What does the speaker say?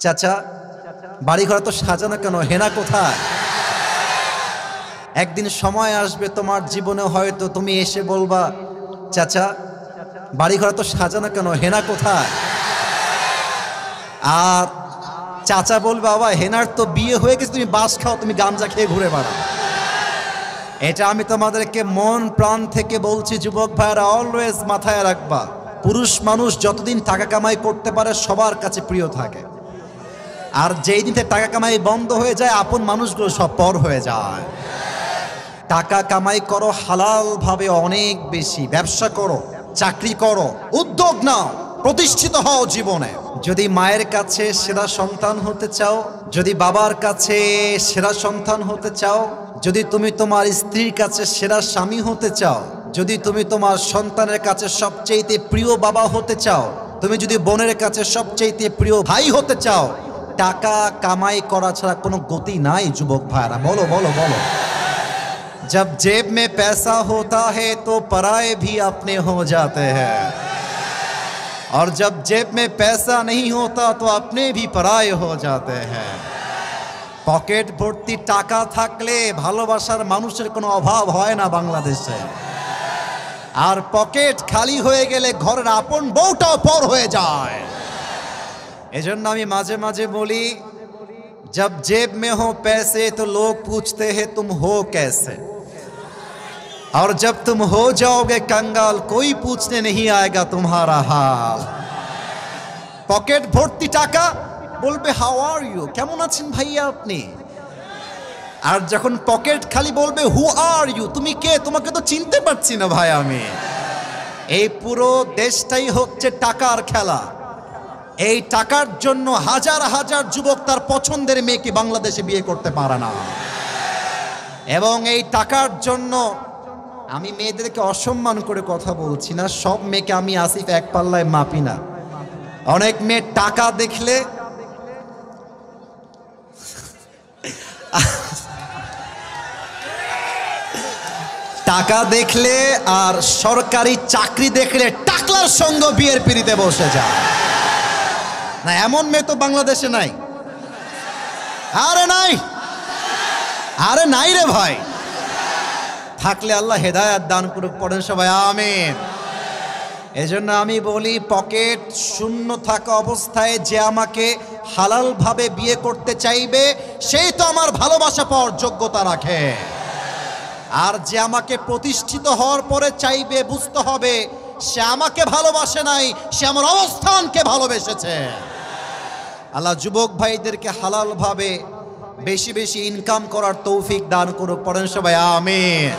চাচা বাড়িঘর তো সাজানো কেন, হেনা কোথায়? একদিন সময় আসবে তোমার জীবনে, হয়তো তুমি এসে বলবা, চাচা বাড়িঘর তো সাজানো কেন, হেনা কোথায়? আর চাচা বলবে, বাবা হেনার তো বিয়ে হয়ে গেছে, তুমি বাস খাও, তুমি গামজা খেয়ে ঘুরে বেড়াও। এটা আমি তোমাদেরকে মন প্রাণ থেকে বলছি, যুবক ভাইরা অলওয়েজ মাথায় রাখবা, পুরুষ মানুষ যতদিন টাকা কামাই করতে পারে সবার কাছে প্রিয় থাকে, আর যেই দিন টাকা কামাই বন্ধ হয়ে যায় আপন মানুষগুলো সব পর হয়ে যায়। টাকা কামাই করো হালাল ভাবে, অনেক বেশি ব্যবসা করো, চাকরি করো, উদ্যোগ নাও, প্রতিষ্ঠিত হও জীবনে। যদি মায়ের কাছে সেরা সন্তান হতে চাও, যদি বাবার কাছে সেরা সন্তান হতে চাও, যদি তুমি তোমার স্ত্রীর কাছে সেরা স্বামী হতে চাও, যদি তুমি তোমার সন্তানের কাছে সবচেয়ে প্রিয় বাবা হতে চাও, তুমি যদি বোনের কাছে সবচেয়ে প্রিয় ভাই হতে চাও, টাকা কামাই করা ছাড়া কোনো গতি নাই যুবক ভাইরা। বলো বলো বলো। जब जेब में पैसा होता है तो पराए भी अपने हो जाते हैं, और जब जेब में पैसा नहीं होता तो अपने भी पराए हो जाते हैं। পকেট ভর্তি টাকা থাকলে ভালোবাসার মানুষের কোনো অভাব হয় না বাংলাদেশে, আর পকেট খালি হয়ে গেলে ঘরের আপন বউটাও পর হয়ে যায়। এজন্য আমি মাঝে মাঝে বলি, जब जेब में हो पैसे तो लोग पूछते हैं तुम हो कैसे, और जब तुम हो जाओगे कंगाल कोई पूछने नहीं आएगा तुम्हारा हाल। पॉकेट भर्ती टाका बोलबे हाउ आर यू, केमन आছেন ভাইয়া আপনি, আর যখন পকেট খালি বলবে হু আর ইউ, তুমি কে, তোমাকে তো চিনতে পারছি না ভাই আমি। এই পুরো দেশটাই হচ্ছে টাকার খেলা। এই টাকার জন্য হাজার হাজার যুবক তার পছন্দের মেয়েকে বাংলাদেশে বিয়ে করতে পারে না, এবং এই টাকার জন্য আমি মেয়েদেরকে অসম্মান করে কথা বলছি না, সব মেয়েকে আমি আসিফ এক পাল্লায় মাপি না। অনেক মেয়ে টাকা দেখলে টাকা দেখলে আর সরকারি চাকরি দেখলে টাকলার সঙ্গ বিয়ের পিড়িতে বসে যায় না, এমন মেয়ে তো বাংলাদেশে নাই। আরে নাই, আরে নাই রে ভাই, থাকলে আল্লাহ হেদায়েত দান করুক, পড়েন সবাই আমিন। এজন্য আমি বলি, পকেট শূন্য থাকা অবস্থায় যে আমাকে হালাল ভাবে বিয়ে করতে চাইবে সেই তো আমার ভালোবাসা পাওয়ার যোগ্যতা রাখে, আর যে আমাকে প্রতিষ্ঠিত হওয়ার পরে চাইবে, বুঝতে হবে সে আমাকে ভালোবাসে নাই, সে আমার অবস্থানকে ভালোবেসেছে। আল্লাহ যুবক ভাইদেরকে হালাল ভাবে বেশি বেশি ইনকাম করার তৌফিক দান করুক, পড়েন সবাই আমিন।